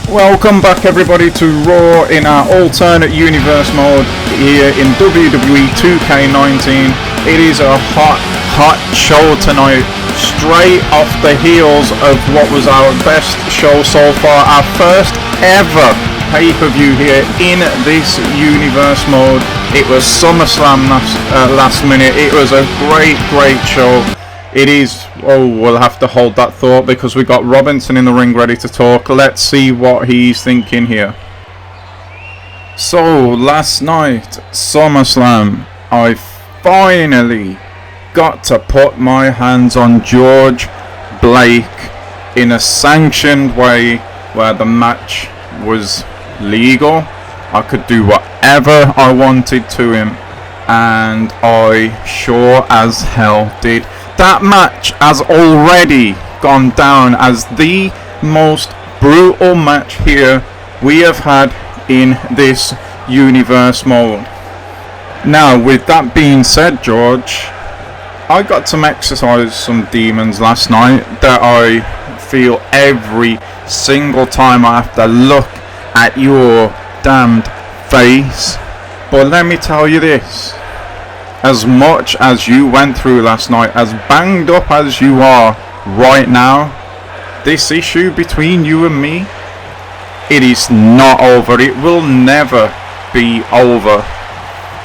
Welcome back everybody to Raw in our alternate universe mode here in WWE 2K19. It is a hot show tonight, straight off the heels of what was our best show so far, our first ever pay-per-view here in this universe mode. It was SummerSlam last minute. It was a great show. It is, we'll have to hold that thought because we got Robinson in the ring ready to talk. Let's see what he's thinking here. So, last night, SummerSlam, I finally got to put my hands on George Blake in a sanctioned way where the match was legal. I could do whatever I wanted to him, and I sure as hell did. That match has already gone down as the most brutal match here we have had in this universe mode. Now, with that being said, George, I got to exercise some demons last night that I feel every single time I have to look at your damned face. But let me tell you this. As much as you went through last night, as banged up as you are right now, this issue between you and me, it is not over. It will never be over.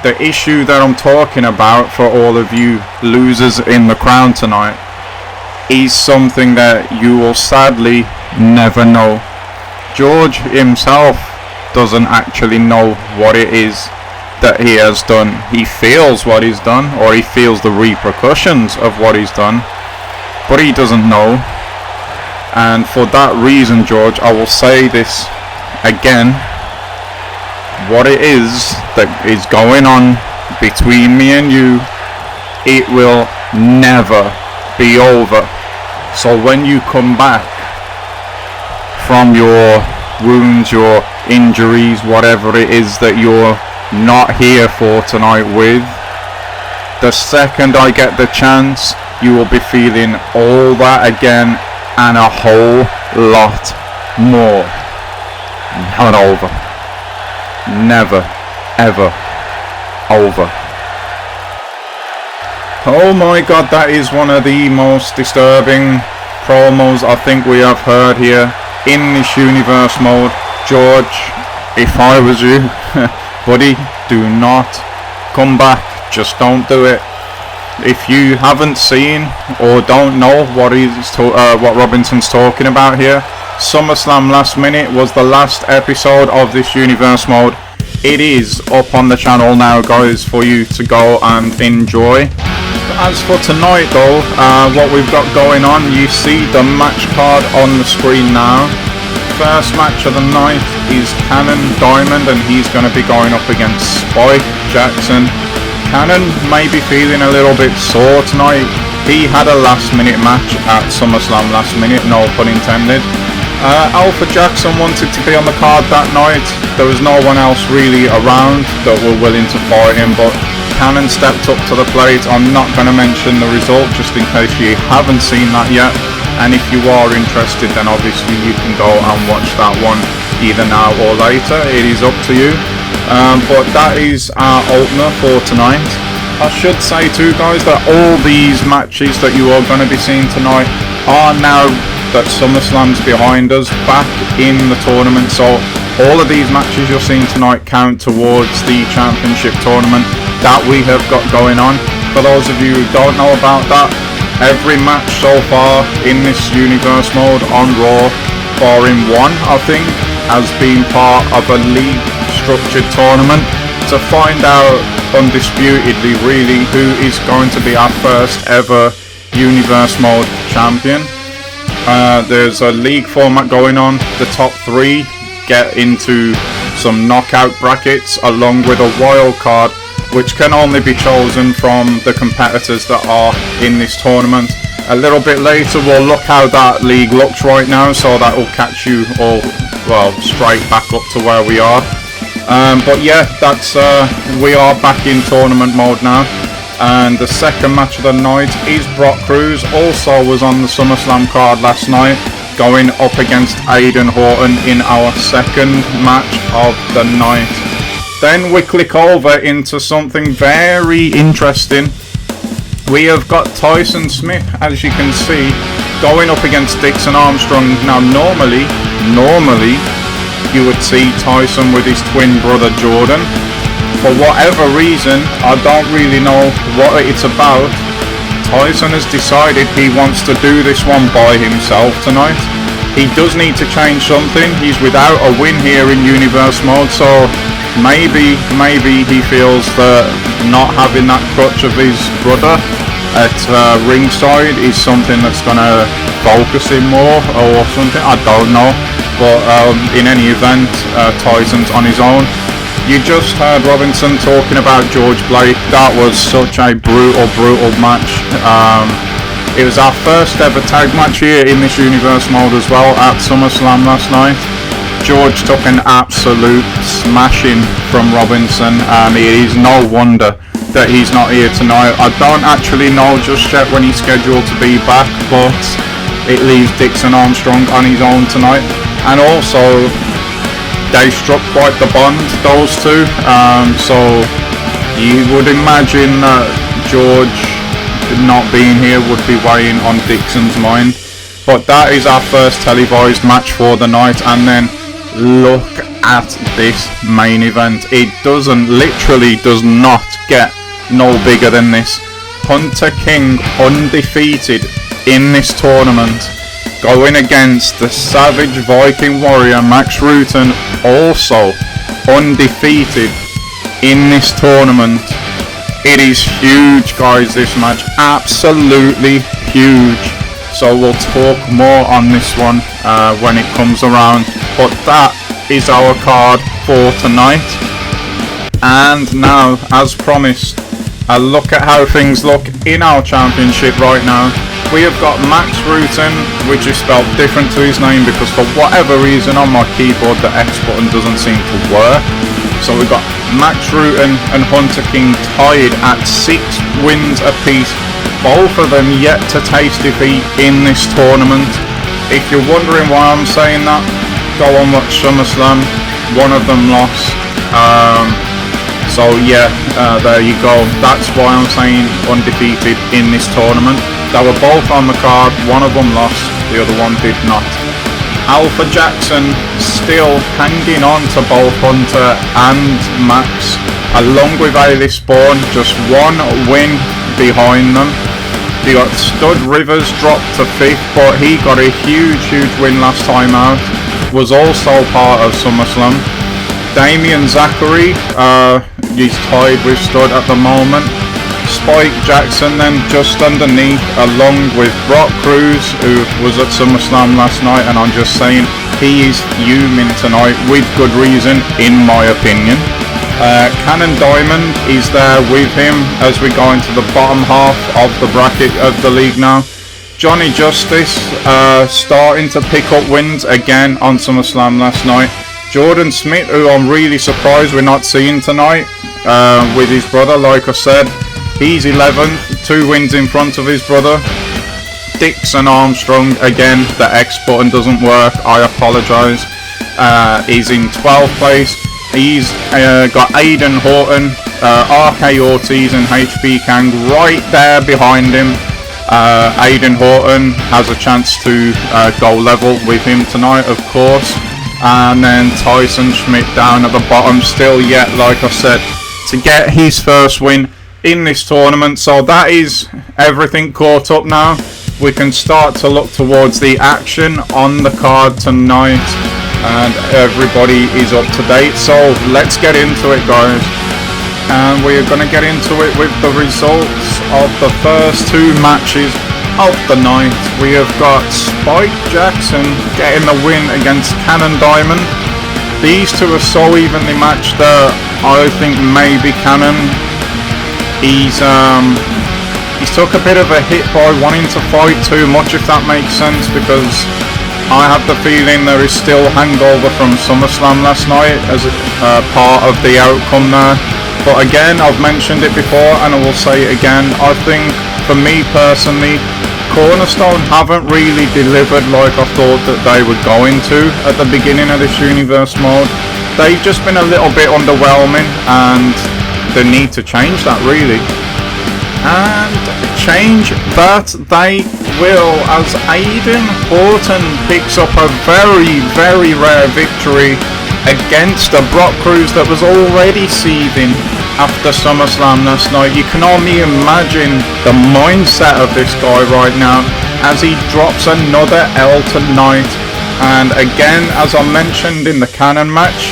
The issue that I'm talking about for all of you losers in the crown tonight is something that you will sadly never know. George himself doesn't actually know what it is that he has done. He feels what he's done, or he feels the repercussions of what he's done, but he doesn't know. And for that reason, George, I will say this again: what it is that is going on between me and you, it will never be over. So when you come back from your wounds, your injuries, whatever it is that you're not here for tonight with, the second I get the chance, you will be feeling all that again and a whole lot more. Not over. Never ever over. Oh my god, that is one of the most disturbing promos I think we have heard here in this universe mode. George, if I was you, buddy, do not come back. Just don't do it. If you haven't seen or don't know what Robinson's talking about here, SummerSlam last minute was the last episode of this universe mode. It is up on the channel now, guys, for you to go and enjoy. As for tonight though, what we've got going on, you see the match card on the screen now. First match of the night is Cannon Diamond, and he's going to be going up against Spike Jackson. Cannon may be feeling a little bit sore tonight. He had a last minute match at SummerSlam last minute, no pun intended. Alpha Jackson wanted to be on the card that night. There was no one else really around that were willing to fight him, but Cannon stepped up to the plate. I'm not going to mention the result just in case you haven't seen that yet. And if you are interested, then obviously you can go and watch that one either now or later. It is up to you. But that is our opener for tonight. I should say too, guys, that all these matches that you are going to be seeing tonight are now that SummerSlam's behind us, back in the tournament. So all of these matches you're seeing tonight count towards the championship tournament that we have got going on. For those of you who don't know about that, every match so far in this universe mode on Raw, barring one I think, has been part of a league structured tournament to find out undisputedly really who is going to be our first ever universe mode champion. There's a league format going on. The top three get into some knockout brackets along with a wild card, which can only be chosen from the competitors that are in this tournament. A little bit later we'll look how that league looks right now, so that will catch you all, well, straight back up to where we are. But yeah, that's we are back in tournament mode now. And the second match of the night is Brock Cruz, also was on the SummerSlam card last night. going up against Aidan Horton in our second match of the night. Then we click over into something very interesting. We have got Tyson Smith, as you can see, going up against Dixon Armstrong. Now normally you would see Tyson with his twin brother Jordan. For whatever reason, I don't really know what it's about, Tyson has decided he wants to do this one by himself tonight. He does need to change something. He's without a win here in Universe mode, so maybe he feels that not having that crutch of his brother at ringside is something that's going to focus him more or something. I don't know. But in any event, Tyson's on his own. You just heard Robinson talking about George Blake. That was such a brutal match. It was our first ever tag match here in this Universe mode as well at SummerSlam last night. George took an absolute smashing from Robinson, and it is no wonder that he's not here tonight. I don't actually know just yet when he's scheduled to be back, but it leaves Dixon Armstrong on his own tonight. And also, they struck quite the bond, those two, so you would imagine that George not being here would be weighing on Dixon's mind. But that is our first televised match for the night, and then look at this main event. It literally does not get no bigger than this. Hunter King undefeated in this tournament, going against the Savage Viking Warrior Max Rutan, also undefeated in this tournament. It is huge, guys, this match. Absolutely huge. So we'll talk more on this one when it comes around. But that is our card for tonight. And now, as promised, a look at how things look in our championship right now. We have got Max Rutan, which is spelled different to his name because for whatever reason on my keyboard the X button doesn't seem to work. So we've got Max Rutan and Hunter King tied at 6 wins apiece. Both of them yet to taste defeat in this tournament. If you're wondering why I'm saying that, go and watch SummerSlam. One of them lost. So yeah, there you go. That's why I'm saying undefeated in this tournament. They were both on the card. One of them lost, the other one did not. Alpha Jackson still hanging on to both Hunter and Max, along with Alice Bourne, just one win behind them. You got Stud Rivers dropped to 5th, but he got a huge win last time out. Was also part of SummerSlam. Damian Zachary, he's tied with Stud at the moment. Spike Jackson then just underneath, along with Brock Cruz, who was at SummerSlam last night, and I'm just saying he is fuming tonight with good reason, in my opinion. Cannon Diamond is there with him as we go into the bottom half of the bracket of the league now. Johnny Justice starting to pick up wins again on SummerSlam last night. Jordan Smith, who I'm really surprised we're not seeing tonight, with his brother, like I said. He's 11th, 2 wins in front of his brother. Dixon Armstrong, again, the X button doesn't work, I apologise. He's in 12th place. He's got Aidan Horton, RK Ortiz and HP Kang right there behind him. Aidan Horton has a chance to go level with him tonight, of course. And then Tyson Schmidt down at the bottom, still yet, like I said, to get his first win in this tournament. So that is everything caught up now. We can start to look towards the action on the card tonight, and everybody is up to date. So let's get into it, guys, and we're going to get into it with the results of the first 2 matches of the night. We have got Spike Jackson getting the win against Cannon Diamond. These two are so evenly matched that I think maybe Cannon, he's took a bit of a hit by wanting to fight too much, if that makes sense, because I have the feeling there is still hangover from SummerSlam last night as part of the outcome there. But again, I've mentioned it before and I will say it again, I think for me personally, Cornerstone haven't really delivered like I thought that they were going to at the beginning of this universe mode. They've just been a little bit underwhelming, and they need to change that really. And change that they will, as Aiden Horton picks up a very, very rare victory against a Brock Cruz that was already seething after SummerSlam last night. You can only imagine the mindset of this guy right now as he drops another L tonight. And again, as I mentioned in the Cannon match,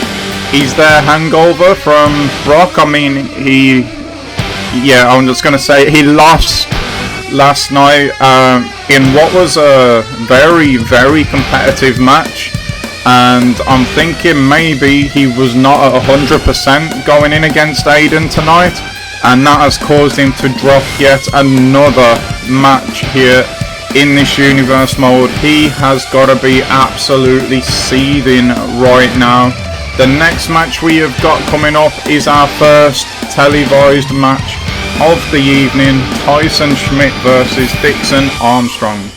he's their hangover from Brock. I mean, I'm just going to say he lost last night in what was a very, very competitive match. And I'm thinking maybe he was not at 100% going in against Aiden tonight, and that has caused him to drop yet another match here in this universe mode. He has got to be absolutely seething right now. The next match we have got coming up is our first televised match of the evening, Tyson Schmidt versus Dixon Armstrong.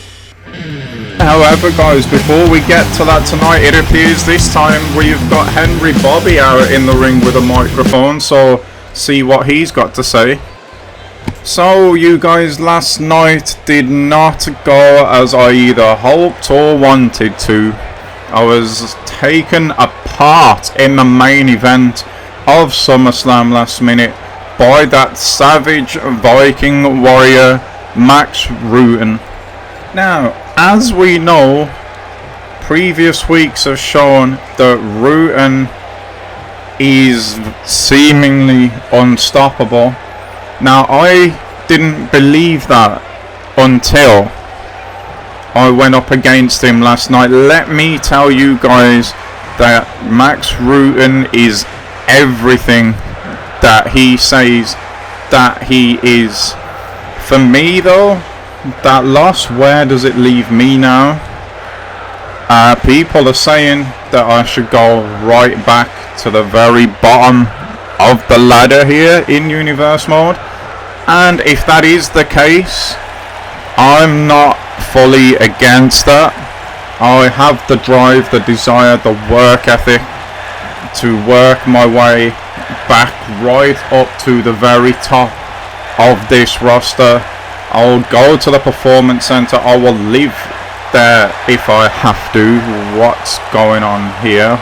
However guys, before we get to that tonight, it appears this time we've got Henry Bobby out in the ring with a microphone, so see what he's got to say. So you guys, last night did not go as I either hoped or wanted to. I was taken apart in the main event of SummerSlam last minute by that savage Viking warrior Max Rutten. Now, as we know, previous weeks have shown that Rutten is seemingly unstoppable. Now, I didn't believe that until I went up against him last night. Let me tell you guys that Max Rutten is everything that he says that he is. For me though, that loss, where does it leave me now? People are saying that I should go right back to the very bottom of the ladder here in universe mode, and if that is the case, I'm not fully against that. I have the drive, the desire, the work ethic to work my way back right up to the very top of this roster. I'll go to the Performance Center. I will live there if I have to. What's going on here?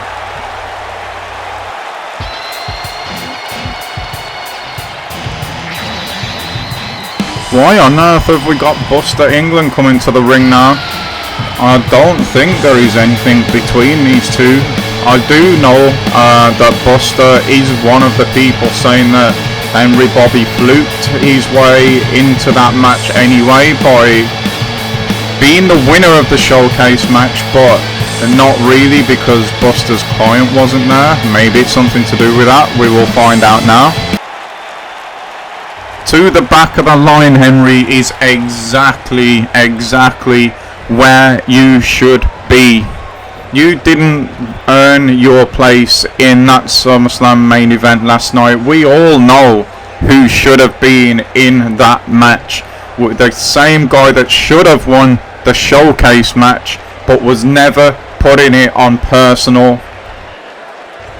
Why on earth have we got Buster England coming to the ring now? I don't think there is anything between these two. I do know that Buster is one of the people saying that Henry Bobby fluked his way into that match anyway by being the winner of the showcase match, but not really, because Buster's client wasn't there. Maybe it's something to do with that. We will find out now. To the back of the line, Henry, is exactly where you should be. You didn't earn your place in that SummerSlam main event last night. We all know who should have been in that match. The same guy that should have won the showcase match, but was never putting it on personal.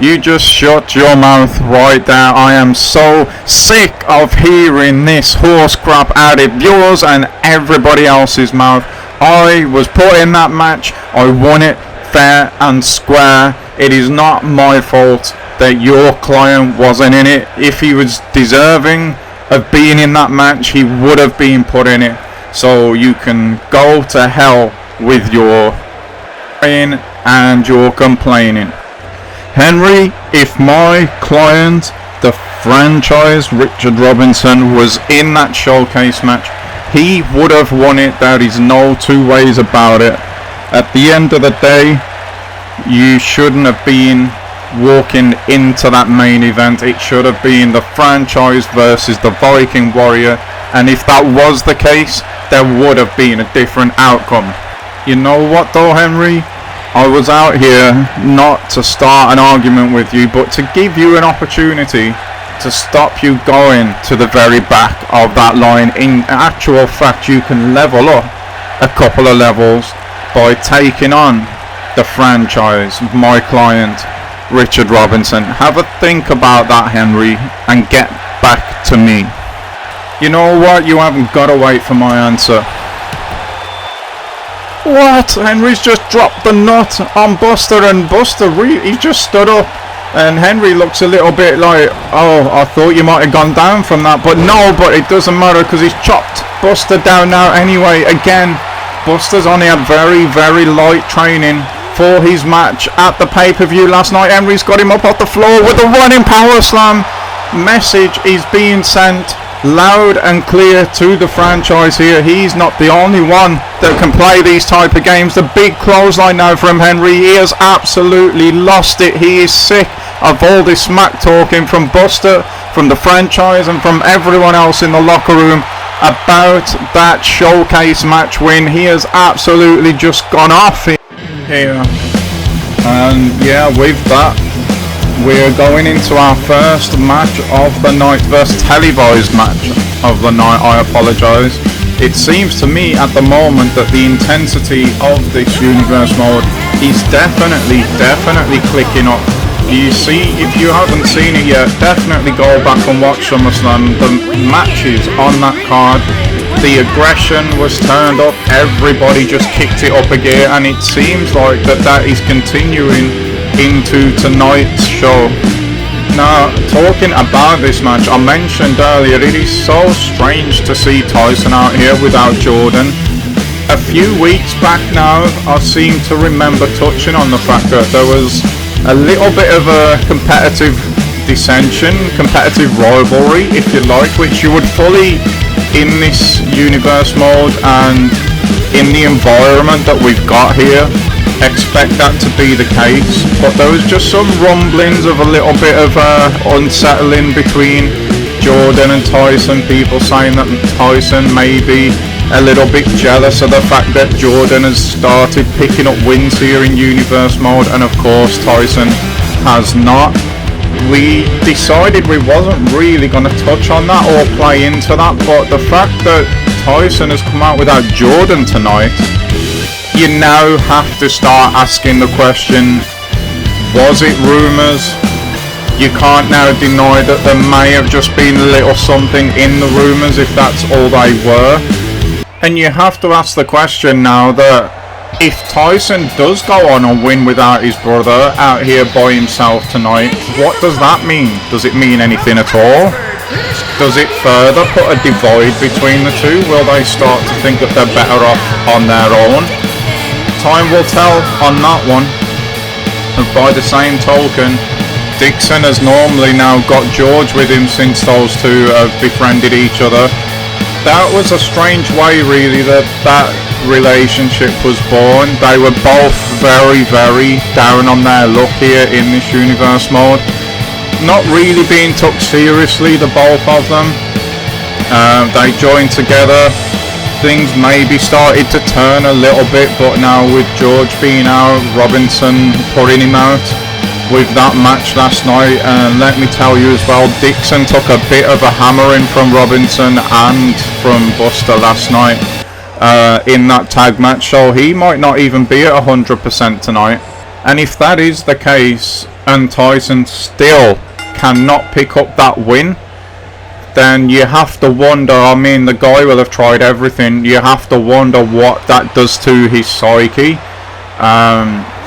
You just shut your mouth right there. I am so sick of hearing this horse crap out of yours and everybody else's mouth. I was put in that match. I won it fair and square. It is not my fault that your client wasn't in it. If he was deserving of being in that match, he would have been put in it. So you can go to hell with your crying and your complaining. Henry, if my client, the franchise Richard Robinson, was in that showcase match, he would have won it. There is no two ways about it. At the end of the day, you shouldn't have been walking into that main event. It should have been the franchise versus the Viking Warrior, and if that was the case, there would have been a different outcome. You know what though, Henry? I was out here not to start an argument with you, but to give you an opportunity to stop you going to the very back of that line. In actual fact, you can level up a couple of levels by taking on the franchise, my client, Richard Robinson. Have a think about that, Henry, and get back to me. You know what? You haven't got to wait for my answer. What? Henry's just dropped the nut on Buster, and Buster, he just stood up. And Henry looks a little bit like, oh, I thought you might have gone down from that. But no, but it doesn't matter because he's chopped Buster down now anyway. Again, Buster's only had very, very light training for his match at the pay-per-view last night. Henry's got him up off the floor with a running power slam. Message is being sent loud and clear to the franchise here. He's not the only one that can play these type of games. The big clothesline now from Henry. He has absolutely lost it. He is sick of all this smack talking from Buster, from the franchise, and from everyone else in the locker room about that showcase match win. He has absolutely just gone off here. And yeah, with that, we're going into our first match of the night, first televised match of the night. I apologise. It seems to me at the moment that the intensity of this universe mode is definitely clicking up. You see, if you haven't seen it yet, definitely go back and watch SummerSlam. The matches on that card, the aggression was turned up, everybody just kicked it up a gear, and it seems like that is continuing into tonight's show. Now, talking about this match, I mentioned earlier, it is so strange to see Tyson out here without Jordan. A few weeks back now, I seem to remember touching on the fact that there was a little bit of a competitive dissension, competitive rivalry, if you like, which you would fully, in this universe mode and in the environment that we've got here, expect that to be the case. But there was just some rumblings of a little bit of unsettling between Jordan and Tyson. People saying that Tyson may be a little bit jealous of the fact that Jordan has started picking up wins here in universe mode, and of course Tyson has not. We decided we wasn't really going to touch on that or play into that, but the fact that Tyson has come out without Jordan tonight, you now have to start asking the question, was it rumours? You can't now deny that there may have just been a little something in the rumours if that's all they were. And you have to ask the question now that if Tyson does go on and win without his brother out here by himself tonight, what does that mean? Does it mean anything at all? Does it further put a divide between the two? Will they start to think that they're better off on their own? Time will tell on that one. And by the same token, Dixon has normally now got George with him since those two have befriended each other. That was a strange way really that relationship was born. They were both very down on their luck here in this universe mode. Not really being took seriously, the both of them. They joined together. Things maybe started to turn a little bit, but now with George being out, Robinson putting him out with that match last night, and let me tell you as well, Dixon took a bit of a hammering from Robinson and from Buster last night in that tag match, so he might not even be at 100% tonight. And if that is the case and Tyson still cannot pick up that win, then you have to wonder, I mean, the guy will have tried everything, you have to wonder what that does to his psyche.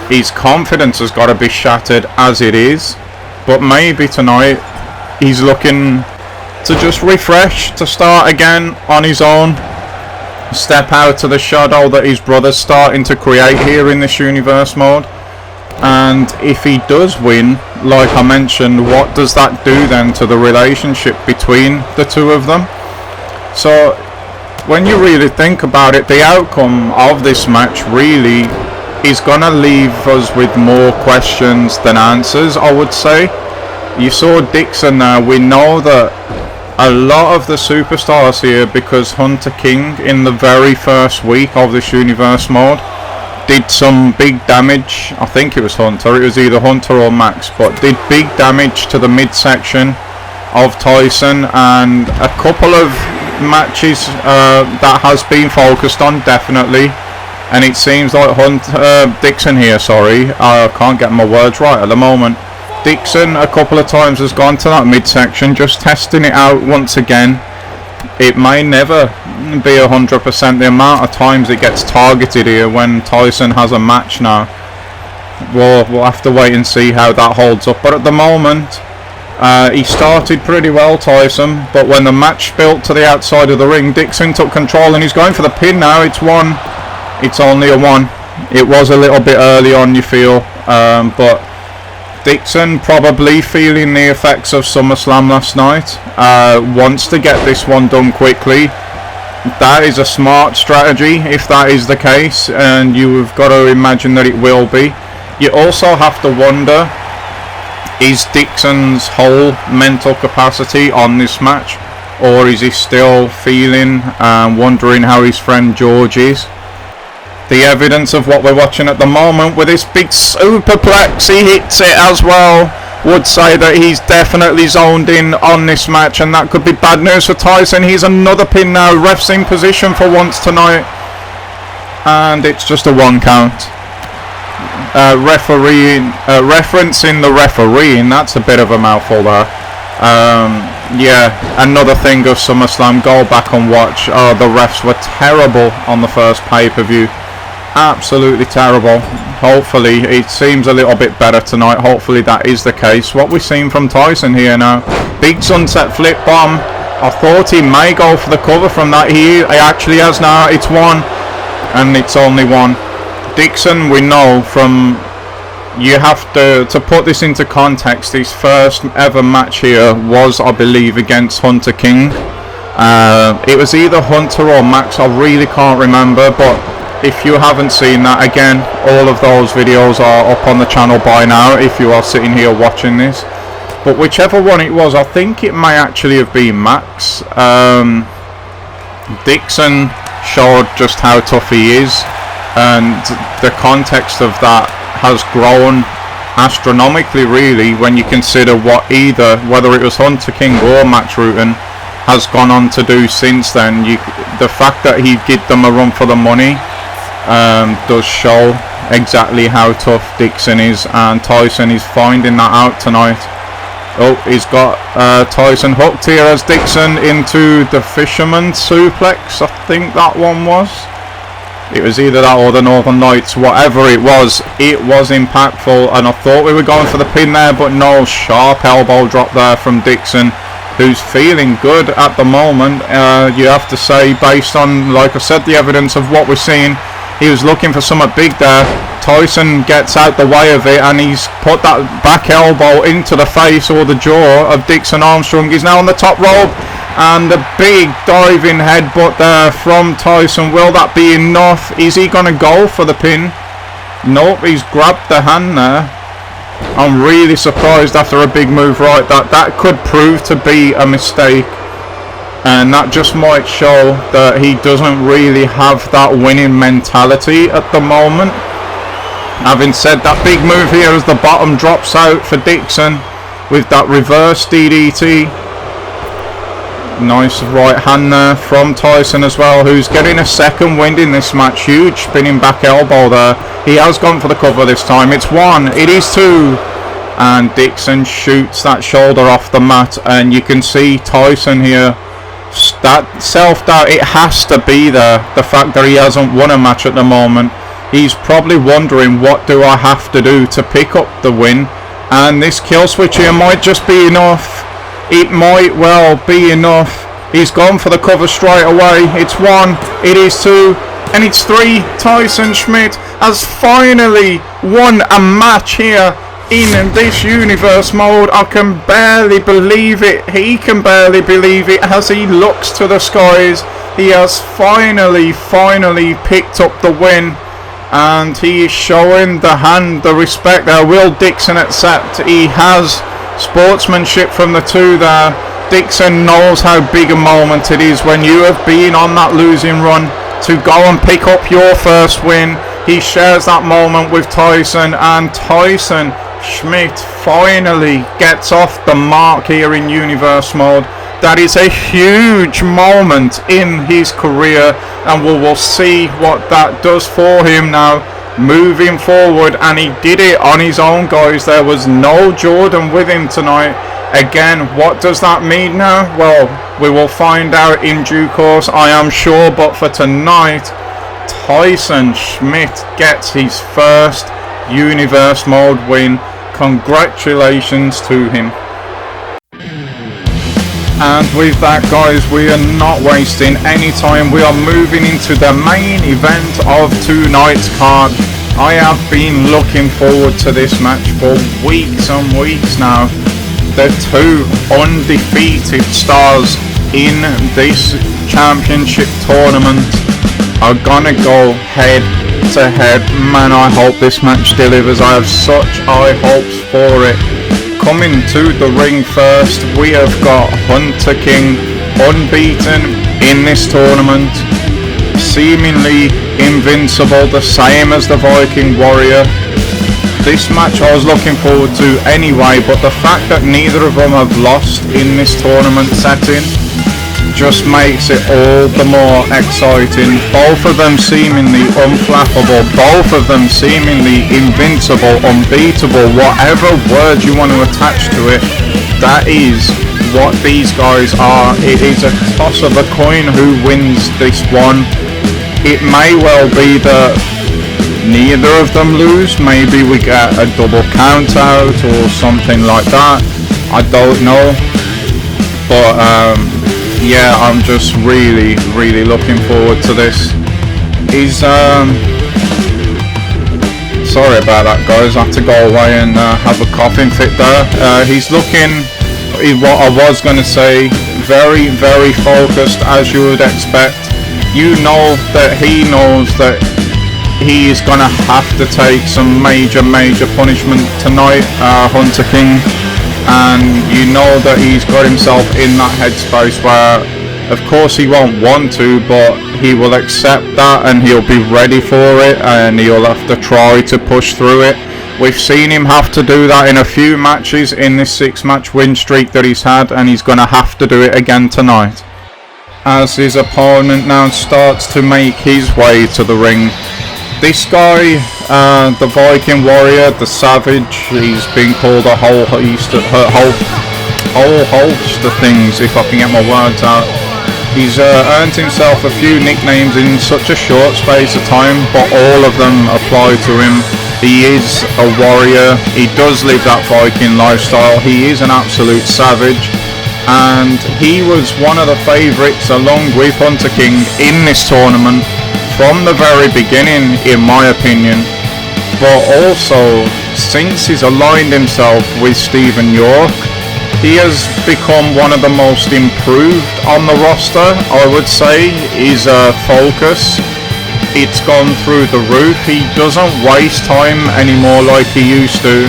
His confidence has got to be shattered as it is, but maybe tonight he's looking to just refresh, to start again on his own, step out of the shadow that his brother's starting to create here in this universe mode. And if he does win, like I mentioned, what does that do then to the relationship between the two of them? So when you really think about it, the outcome of this match really is gonna leave us with more questions than answers, I would say. You saw Dixon there. We know that a lot of the superstars here, because Hunter King in the very first week of this universe mode did some big damage. I think it was Hunter, it was either Hunter or Max, but did big damage to the midsection of Tyson, and a couple of matches that has been focused on, definitely. And it seems like Dixon here, sorry, I can't get my words right at the moment. Dixon a couple of times has gone to that midsection, just testing it out once again. It may never be 100% the amount of times it gets targeted here when Tyson has a match now. We'll have to wait and see how that holds up. But at the moment, he started pretty well, Tyson. But when the match built to the outside of the ring, Dixon took control and he's going for the pin now. It's one. It's only a one. It was a little bit early on, you feel. But Dixon probably feeling the effects of SummerSlam last night. Wants to get this one done quickly. That is a smart strategy if that is the case. And you've got to imagine that it will be. You also have to wonder, is Dixon's whole mental capacity on this match, or is he still feeling and wondering how his friend George is? The evidence of what we're watching at the moment with this big superplex, he hits it as well, would say that he's definitely zoned in on this match, and that could be bad news for Tyson. He's another pin now, ref's in position for once tonight, and it's just a one count. Referencing the refereeing, that's a bit of a mouthful there. Yeah, another thing of SummerSlam, go back and watch. The refs were terrible on the first pay-per-view, absolutely terrible. Hopefully it seems a little bit better tonight. Hopefully that is the case. What we've seen from Tyson here now, big sunset flip bomb. I thought he may go for the cover from that. He actually has now. It's one, and it's only one. Dixon, we know from, you have to put this into context, his first ever match here was, I believe, against Hunter King. It was either Hunter or Max, I really can't remember, but if you haven't seen that, again, all of those videos are up on the channel by now if you are sitting here watching this. But whichever one it was, I think it may actually have been Max. Dixon showed just how tough he is. And the context of that has grown astronomically, really, when you consider whether it was Hunter King or Max Rutten has gone on to do since then. The fact that he give them a run for the money does show exactly how tough Dixon is, and Tyson is finding that out tonight. Oh, he's got Tyson hooked here as Dixon into the Fisherman Suplex, I think that one was. It was either that or the Northern Lights. Whatever it was impactful, and I thought we were going for the pin there, but no, sharp elbow drop there from Dixon, who's feeling good at the moment. You have to say, based on, like I said, the evidence of what we're seeing, he was looking for something big there. Tyson gets out the way of it, and he's put that back elbow into the face or the jaw of Dixon Armstrong. He's now on the top rope, and a big diving headbutt there from Tyson. Will that be enough? Is he going to go for the pin? Nope, he's grabbed the hand there. I'm really surprised after a big move like that. That could prove to be a mistake, and that just might show that he doesn't really have that winning mentality at the moment. Having said that, big move here as the bottom drops out for Dixon with that reverse DDT. Nice right hand there from Tyson as well, who's getting a second wind in this match. Huge spinning back elbow there. He has gone for the cover this time. It's one, it is two, and Dixon shoots that shoulder off the mat, and you can see Tyson here, that self-doubt, it has to be there. The fact that he hasn't won a match at the moment, he's probably wondering, what do I have to do to pick up the win? And this kill switch here might just be enough. It might well be enough. He's gone for the cover straight away. It's one, it is two, and it's three. Tyson Schmidt has finally won a match here in this universe mode. I can barely believe it. He can barely believe it as he looks to the skies. He has finally picked up the win, and he is showing the hand, the respect there. Will Dixon accept? He has sportsmanship from the two there. Dixon knows how big a moment it is when you have been on that losing run to go and pick up your first win. He shares that moment with Tyson, and Tyson Schmidt finally gets off the mark here in universe mode. That is a huge moment in his career, and we will see what that does for him now moving forward. And he did it on his own, guys. There was no Jordan with him tonight. Again, what does that mean now? Well, we will find out in due course, I am sure. But for tonight, Tyson Schmidt gets his first Universe Mode win. Congratulations to him. And with that, guys, we are not wasting any time. We are moving into the main event of tonight's card. I have been looking forward to this match for weeks and weeks now. The two undefeated stars in this championship tournament are gonna go head to head. Man, I hope this match delivers. I have such high hopes for it. Coming to the ring first, we have got Hunter King, unbeaten in this tournament, seemingly invincible, the same as the Viking Warrior. This match I was looking forward to anyway, but the fact that neither of them have lost in this tournament setting just makes it all the more exciting. Both of them seemingly unflappable, both of them seemingly invincible, unbeatable, whatever word you want to attach to it. That is what these guys are. It is a toss of a coin who wins this one. It may well be that neither of them lose. Maybe we get a double count out or something like that. I don't know, but yeah, I'm just really looking forward to this. He's sorry about that, guys, I had to go away and have a coughing fit there. He's looking, what I was going to say, very focused, as you would expect. You know that he knows that he is going to have to take some major punishment tonight, Hunter King. And you know that he's got himself in that headspace where, of course, he won't want to, but he will accept that and he'll be ready for it, and he'll have to try to push through it. We've seen him have to do that in a few matches in this 6-match win streak that he's had, and he's going to have to do it again tonight. As his opponent now starts to make his way to the ring, this guy, the Viking Warrior, the Savage, he's been called a whole host of things, if I can get my words out. He's earned himself a few nicknames in such a short space of time, but all of them apply to him. He is a warrior, he does live that Viking lifestyle, he is an absolute savage, and he was one of the favourites along with Hunter King in this tournament from the very beginning, in my opinion. But also, since he's aligned himself with Stephen York, he has become one of the most improved on the roster, I would say. His focus, it's gone through the roof. He doesn't waste time anymore like he used to.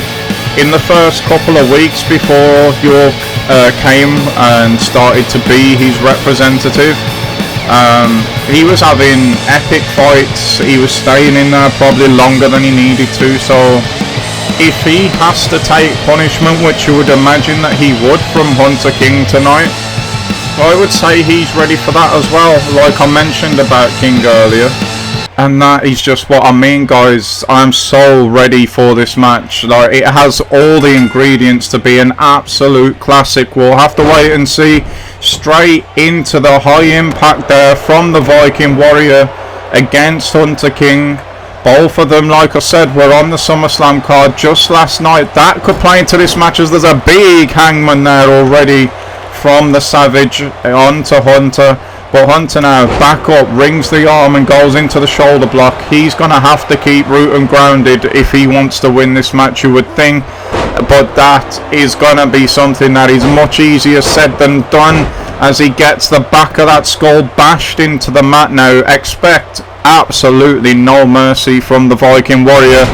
In the first couple of weeks before York came and started to be his representative, he was having epic fights. He was staying in there probably longer than he needed to, so if he has to take punishment, which you would imagine that he would from Hunter King tonight, I would say he's ready for that as well, like I mentioned about King earlier. And that is just what I mean, guys. I'm so ready for this match. Like, it has all the ingredients to be an absolute classic. We'll have to wait and see. Straight into the high impact there from the Viking Warrior against Hunter King. Both of them, like I said, were on the SummerSlam card just last night. That could play into this match, as there's a big hangman there already from the Savage onto Hunter. But Hunter now back up, rings the arm and goes into the shoulder block. He's going to have to keep root and grounded if he wants to win this match, you would think. But that is going to be something that is much easier said than done, as he gets the back of that skull bashed into the mat now. Expect absolutely no mercy from the Viking Warrior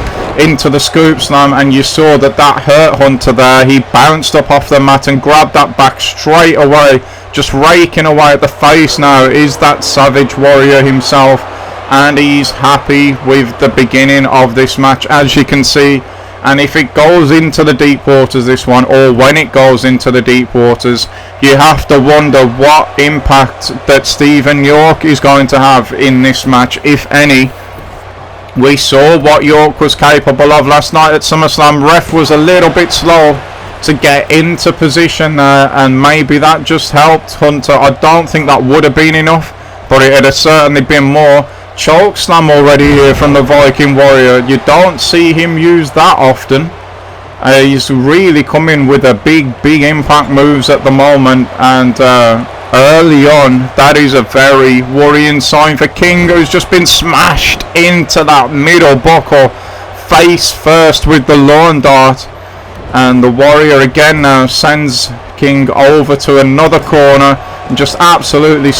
into the scoop slam, and you saw that hurt Hunter there. He bounced up off the mat and grabbed that back straight away. Just raking away at the face now is that Savage Warrior himself, and he's happy with the beginning of this match, as you can see. And if it goes into the deep waters, this one, or when it goes into the deep waters, you have to wonder what impact that Stephen York is going to have in this match, if any. We saw what York was capable of last night at SummerSlam. Ref was a little bit slow to get into position there, and maybe that just helped Hunter. I don't think that would have been enough, but it had certainly been more. Choke slam already here from the Viking Warrior. You don't see him use that often. He's really coming with a big impact moves at the moment, and early on, that is a very worrying sign for King, who's just been smashed into that middle buckle face first with the lawn dart. And the Warrior again now sends King over to another corner and just absolutely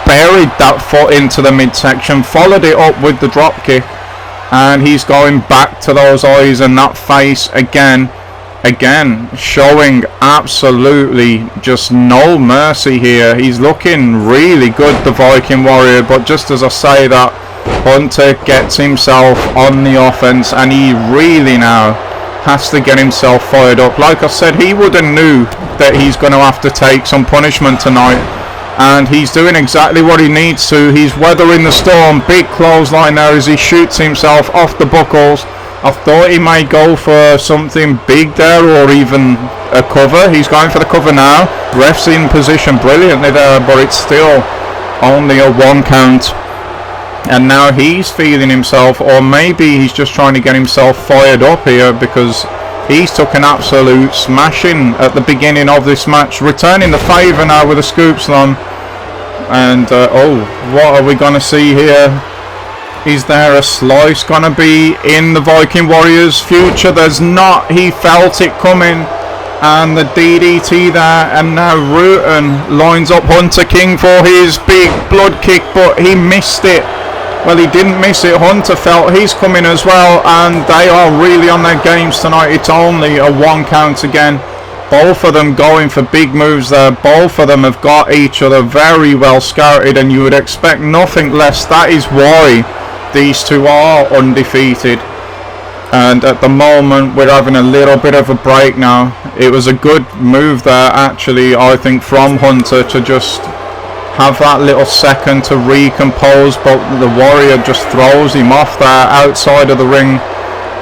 buried that foot into the midsection, followed it up with the drop kick, and he's going back to those eyes and that face again, showing absolutely just no mercy here. He's looking really good, the Viking Warrior, but just as I say that, Hunter gets himself on the offense, and he really now has to get himself fired up. Like I said, he would have knew that he's going to have to take some punishment tonight, and he's doing exactly what he needs to. He's weathering the storm. Big clothesline there as he shoots himself off the buckles. I thought he might go for something big there, or even a cover. He's going for the cover now. Ref's in position brilliantly there, but it's still only a 1 count. And now he's feeling himself, or maybe he's just trying to get himself fired up here, because he's took an absolute smashing at the beginning of this match, returning the favour now with a scoop slam. And oh, what are we going to see here? Is there a slice going to be in the Viking Warrior's future? There's not. He felt it coming, and the DDT there, and now Rutan lines up Hunter King for his big blood kick, but he missed it. Well, he didn't miss it. Hunter felt he's coming as well, and they are really on their games tonight. It's only a 1 count again. Both of them going for big moves there. Both of them have got each other very well scouted, and you would expect nothing less. That is why these two are undefeated. And at the moment, we're having a little bit of a break now. It was a good move there, actually, I think, from Hunter to just have that little second to recompose, but the Warrior just throws him off there outside of the ring.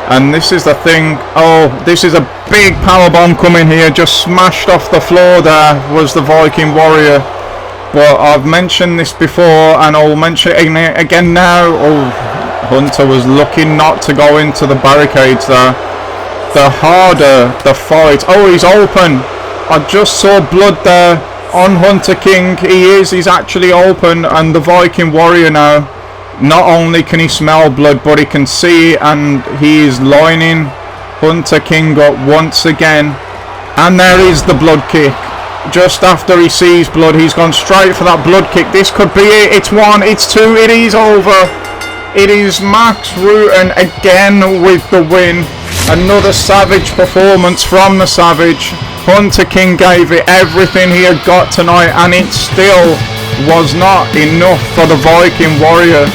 And this is the thing. Oh, this is a big powerbomb coming here. Just smashed off the floor there was the Viking Warrior. But I've mentioned this before, and I'll mention it again now. Oh, Hunter was looking not to go into the barricades there. The harder the fight. Oh, he's open. I just saw blood there on Hunter King. He's actually open, and the Viking Warrior now, not only can he smell blood, but he can see, and he is lining Hunter King up once again. And there is the blood kick. Just after he sees blood, he's gone straight for that blood kick. This could be it. It's 1, it's 2, it is over. It is Max Rutan again with the win. Another savage performance from the Savage. Hunter King gave it everything he had got tonight, and it still was not enough for the Viking Warrior.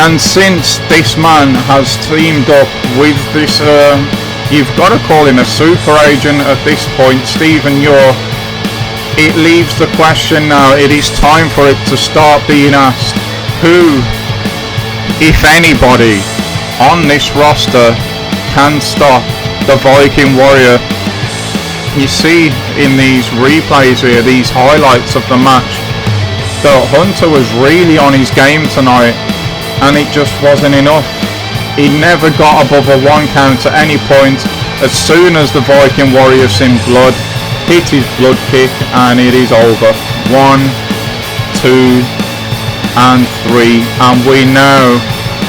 And since this man has teamed up with this, you've got to call him a super agent at this point, Stephen York, it leaves the question now. It is time for it to start being asked, who, if anybody, on this roster can stop the Viking Warrior? You see in these replays here, these highlights of the match, that Hunter was really on his game tonight, and it just wasn't enough. He never got above a 1 count at any point. As soon as the Viking Warrior seen blood, hit his blood kick, and it is over. 1, 2, and 3, and we now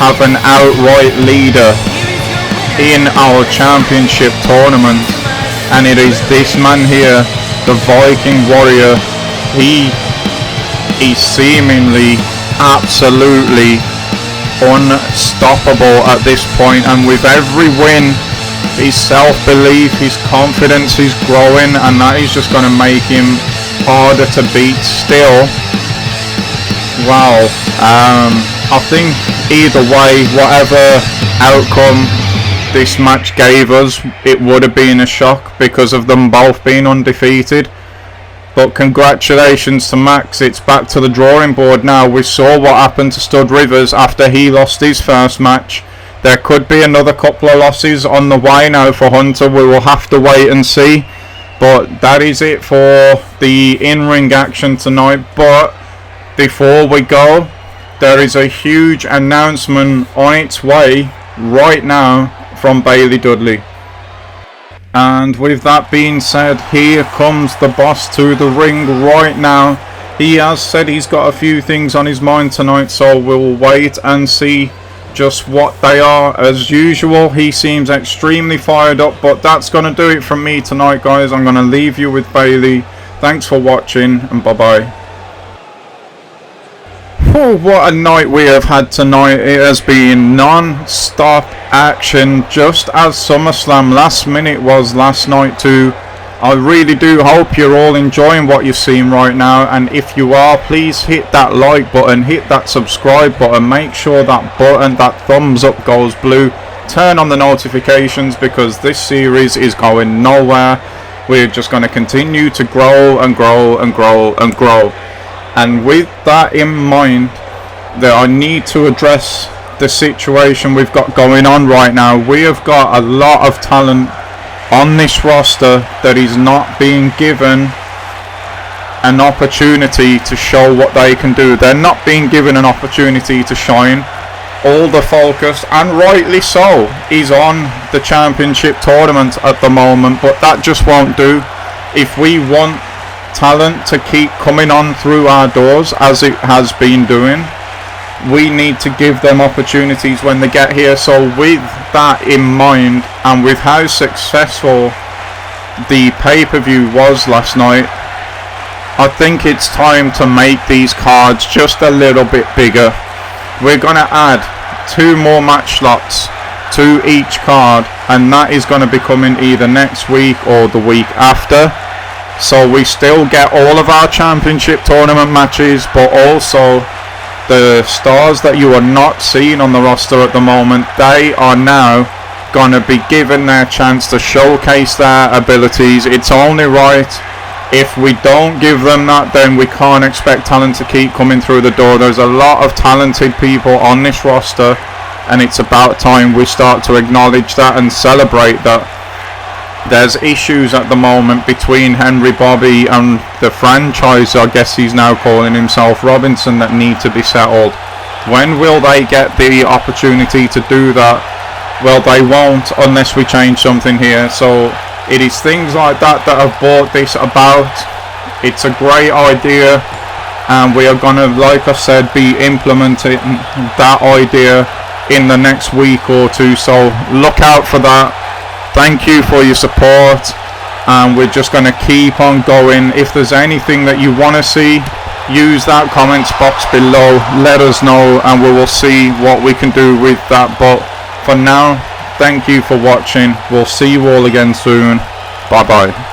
have an outright leader in our championship tournament, and it is this man here, the Viking Warrior. He is seemingly absolutely unstoppable at this point, and with every win, his self-belief, his confidence is growing, and that is just going to make him harder to beat still. Wow. I think either way, whatever outcome this match gave us, it would have been a shock because of them both being undefeated. But congratulations to Max, it's back to the drawing board now. We saw what happened to Stud Rivers after he lost his first match. There could be another couple of losses on the way now for Hunter. We will have to wait and see. But that is it for the in-ring action tonight. But before we go, there is a huge announcement on its way right now from Bailey Dudley. And with that being said, here comes the boss to the ring right now. He has said he's got a few things on his mind tonight, so we'll wait and see just what they are. As usual, he seems extremely fired up, but that's going to do it from me tonight, guys. I'm going to leave you with Bailey. Thanks for watching, and bye-bye. Oh, what a night we have had tonight. It has been non-stop action, just as SummerSlam last minute was last night too. I really do hope you're all enjoying what you're seeing right now, and if you are, please hit that like button, hit that subscribe button, make sure that button, that thumbs up goes blue, turn on the notifications, because this series is going nowhere. We're just going to continue to grow and grow and grow and grow. And with that in mind, that I need to address the situation we've got going on right now. We have got a lot of talent on this roster that is not being given an opportunity to show what they can do. They're not being given an opportunity to shine. All the focus, and rightly so, is on the championship tournament at the moment, but that just won't do. If we want talent to keep coming on through our doors as it has been doing, we need to give them opportunities when they get here. So with that in mind, and with how successful the pay-per-view was last night, I think it's time to make these cards just a little bit bigger. We're going to add 2 more match slots to each card, and that is going to be coming either next week or the week after. So we still get all of our championship tournament matches, but also the stars that you are not seeing on the roster at the moment, they are now going to be given their chance to showcase their abilities. It's only right. If we don't give them that, then we can't expect talent to keep coming through the door. There's a lot of talented people on this roster, and it's about time we start to acknowledge that and celebrate that. There's issues at the moment between Henry Bobby and the franchise, I guess he's now calling himself, Robinson, that need to be settled. When will they get the opportunity to do that? Well, they won't unless we change something here. So it is things like that that have brought this about. It's a great idea, and we are going to, like I said, be implementing that idea in the next week or two. So look out for that. Thank you for your support, and we're just going to keep on going. If there's anything that you want to see, use that comments box below, let us know, and we will see what we can do with that. But for now, thank you for watching. We'll see you all again soon. Bye bye.